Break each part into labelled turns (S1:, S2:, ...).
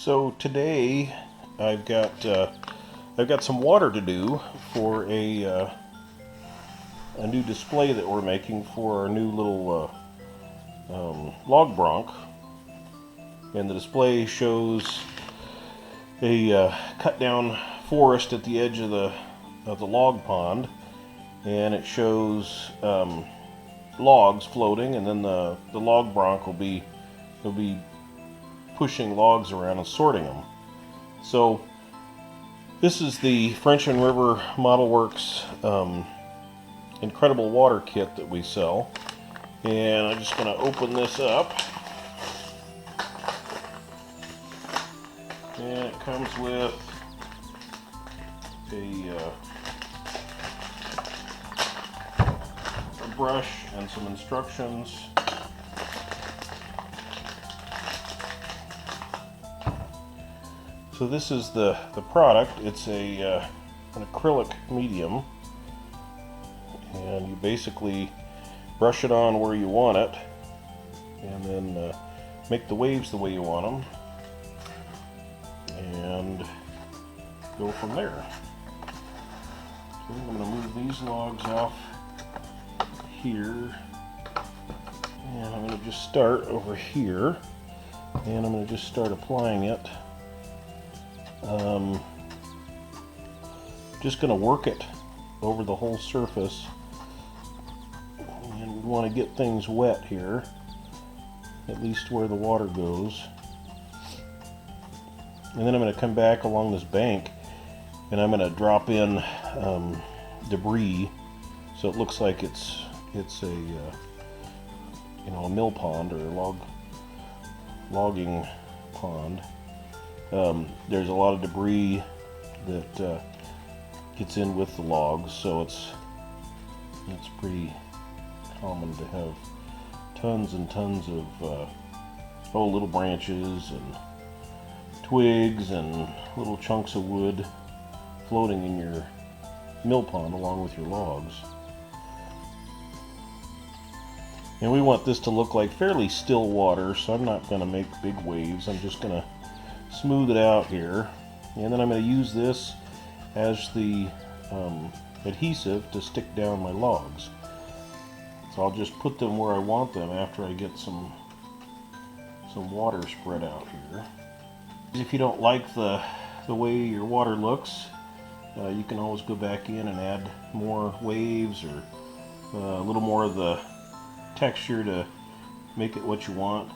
S1: So today I've got some water to do for a new display that we're making for our new little Log Bronc, and the display shows a cut down forest at the edge of the log pond, and it shows logs floating, and then the Log Bronc will be pushing logs around and sorting them. So this is the Frenchman River Model Works incredible water kit that we sell, and I'm just going to open this up, and it comes with a brush and some instructions. So this is the product. It's an acrylic medium, and you basically brush it on where you want it, and then make the waves the way you want them, and go from there. So I'm going to move these logs off here, and I'm going to just start over here, and I'm going to just start applying it. Just going to work it over the whole surface, and we want to get things wet here, at least where the water goes. And then I'm going to come back along this bank, and I'm going to drop in debris, so it looks like it's a a mill pond or a logging pond. There's a lot of debris that gets in with the logs, so it's pretty common to have tons and tons of little branches and twigs and little chunks of wood floating in your mill pond along with your logs. And we want this to look like fairly still water, so I'm not going to make big waves. I'm just going to smooth it out here, and then I'm going to use this as the adhesive to stick down my logs. So I'll just put them where I want them after I get some water spread out here. If you don't like the way your water looks, you can always go back in and add more waves or a little more of the texture to make it what you want.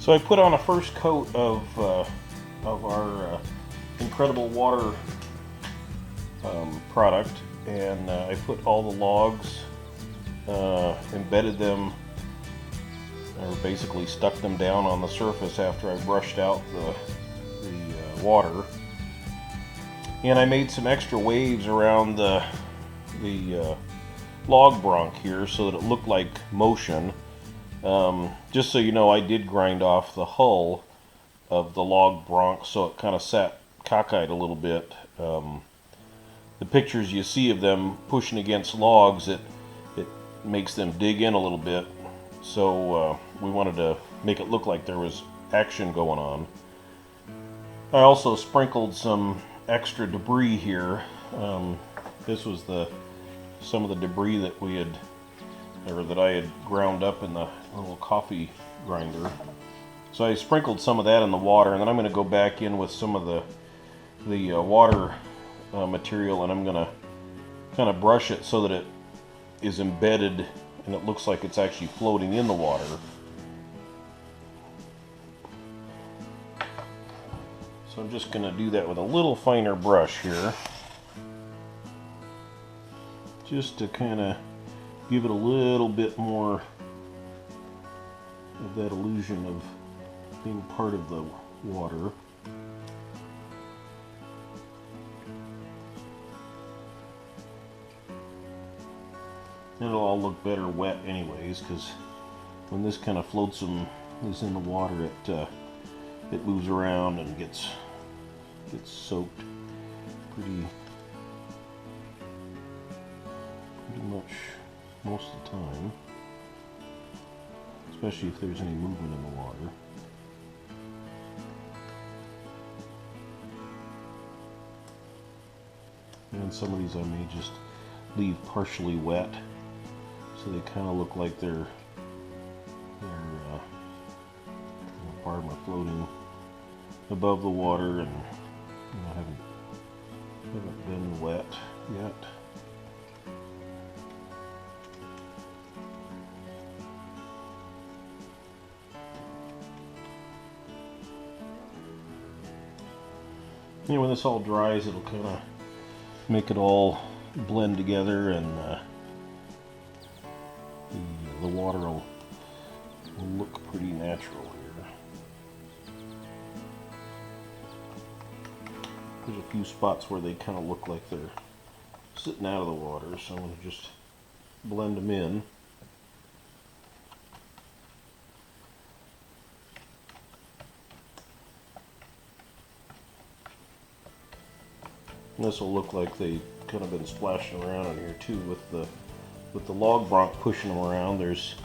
S1: So I put on a first coat of our incredible water product, and I put all the logs, embedded them, or basically stuck them down on the surface after I brushed out the water. And I made some extra waves around the Log Bronc here so that it looked like motion. Just so you know, I did grind off the hull of the Log Bronc, so it kind of sat cockeyed a little bit. The pictures you see of them pushing against logs, it makes them dig in a little bit. So we wanted to make it look like there was action going on. I also sprinkled some extra debris here. This was some of the debris that I had ground up in the little coffee grinder. So I sprinkled some of that in the water, and then I'm going to go back in with some of the water material, and I'm going to kind of brush it so that it is embedded and it looks like it's actually floating in the water. So I'm just going to do that with a little finer brush here, just to kind of give it a little bit more of that illusion of being part of the water. It'll all look better wet anyways, because when this kind of floats is in the water, it moves around and gets soaked pretty much most of the time, especially if there's any movement in the water. And some of these I may just leave partially wet, so they kind of look like they're part of my floating above the water, and haven't been wet yet. When this all dries, it'll kind of make it all blend together, and the water will look pretty natural here. There's a few spots where they kind of look like they're sitting out of the water, so I'm going to just blend them in. And this will look like they've kind of been splashing around in here too, with the Log Bronc pushing them around. There's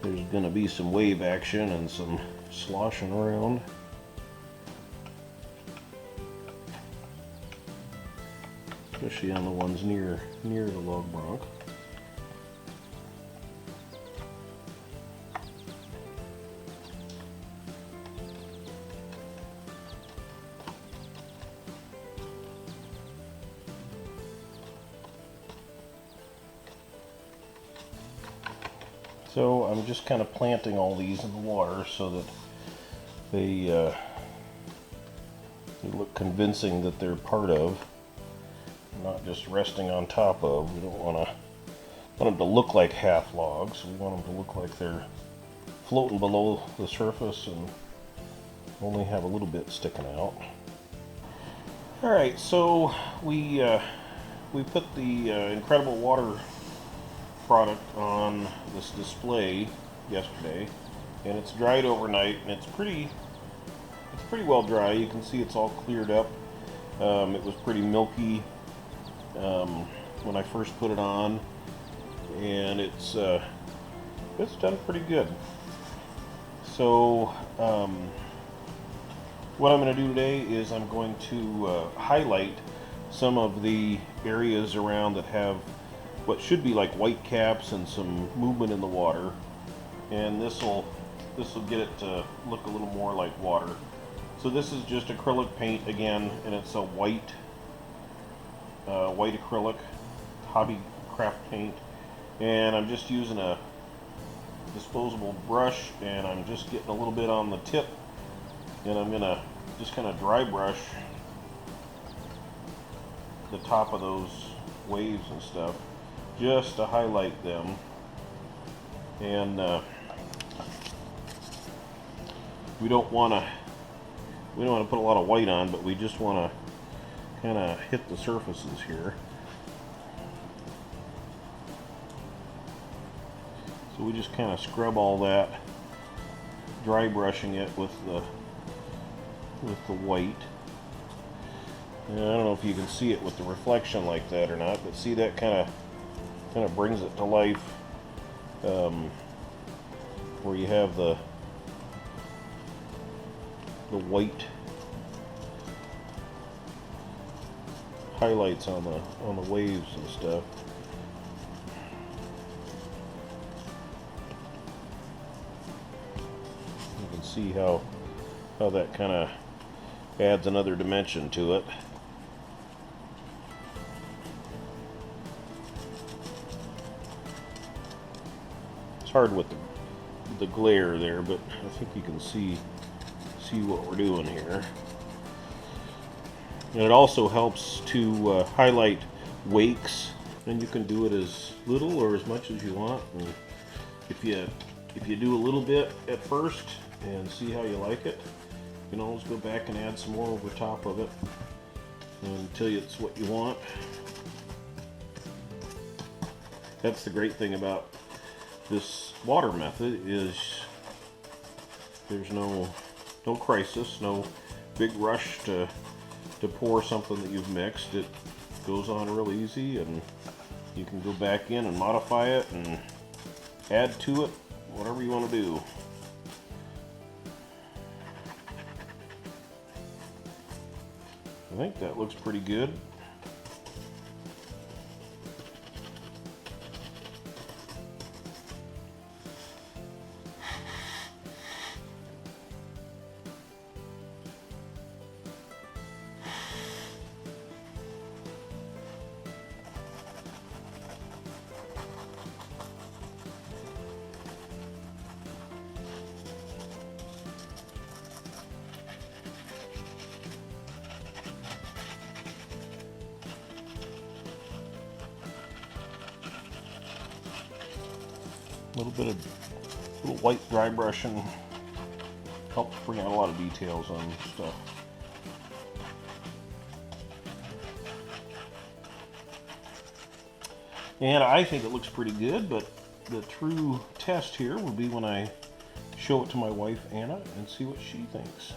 S1: going to be some wave action and some sloshing around. Especially on the ones near the Log Bronc. So I'm just kind of planting all these in the water so that they look convincing that they're part of, not just resting on top of. We don't want them to look like half logs. We want them to look like they're floating below the surface and only have a little bit sticking out. Alright, so we put the incredible water product on this display yesterday, and it's dried overnight, and it's pretty well dry. You can see it's all cleared up. It was pretty milky when I first put it on, and it's done pretty good. So what I'm going to do today is I'm going to highlight some of the areas around that have what should be like white caps and some movement in the water, and this will get it to look a little more like water. So this is just acrylic paint again, and it's a white acrylic hobby craft paint, and I'm just using a disposable brush, and I'm just getting a little bit on the tip, and I'm gonna just kind of dry brush the top of those waves and stuff just to highlight them. And we don't want to put a lot of white on, but we just want to kind of hit the surfaces here. So we just kind of scrub all that, dry brushing it with the white. And I don't know if you can see it with the reflection like that or not, but see, that kind of brings it to life, where you have the white highlights on the waves and stuff. You can see how that kind of adds another dimension to it. It's hard with the glare there, but I think you can see what we're doing here. And it also helps to highlight wakes, and you can do it as little or as much as you want. And if you do a little bit at first and see how you like it, you can always go back and add some more over top of it until it's what you want. That's the great thing about this water method, is there's no crisis, no big rush to pour something that you've mixed. It goes on real easy, and you can go back in and modify it and add to it whatever you want to do. I think that looks pretty good. A little white dry brushing helps bring out a lot of details on stuff. And I think it looks pretty good, but the true test here will be when I show it to my wife Anna and see what she thinks.